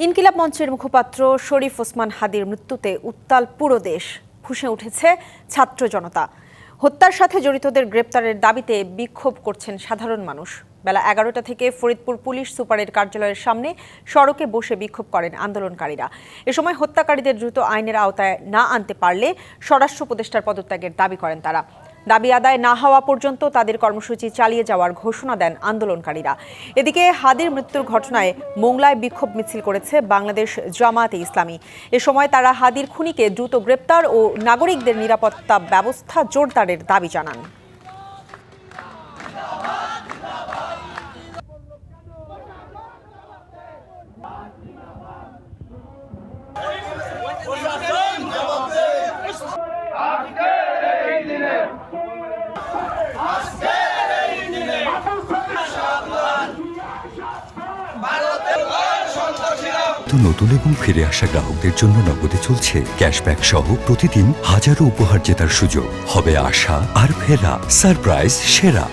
ইনকিলাব মঞ্চের মুখপাত্র শরীফ ওসমান হাদির মৃত্যুতে উত্তাল পুরো দেশ, ফুঁসে উঠেছে ছাত্র জনতা। হত্যার সাথে জড়িতদের গ্রেপ্তারের দাবিতে বিক্ষোভ করছেন সাধারণ মানুষ। বেলা 11টা থেকে ফরিদপুর পুলিশ সুপারের কার্যালয়ের সামনে সড়কে বসে বিক্ষোভ করেন আন্দোলনকারীরা। এ সময় হত্যাকারীদের দ্রুত আইনের আওতায় না আনতে পারলে স্বরাষ্ট্র উপদেষ্টার পদত্যাগের দাবি করেন তারা। দাবি আদায় না হওয়া পর্যন্ত তাদের কর্মসূচি চালিয়ে যাওয়ার ঘোষণা দেন আন্দোলনকারীরা। এদিকে হাদির মৃত্যুর ঘটনায় মোংলায় বিক্ষোভ মিছিল করেছে বাংলাদেশ জামায়াতে ইসলামী। এ সময় তারা হাদির খুনিকে দ্রুত গ্রেপ্তার ও নাগরিকদের নিরাপত্তা ব্যবস্থা জোরদারের দাবি জানান। নতুন এবং ফিরে আসা গ্রাহকদের জন্য নগদে চলছে ক্যাশব্যাক সহ প্রতিদিন হাজারো উপহার জেতার সুযোগ। হবে আশা আর ফেরা, সারপ্রাইজ সেরা।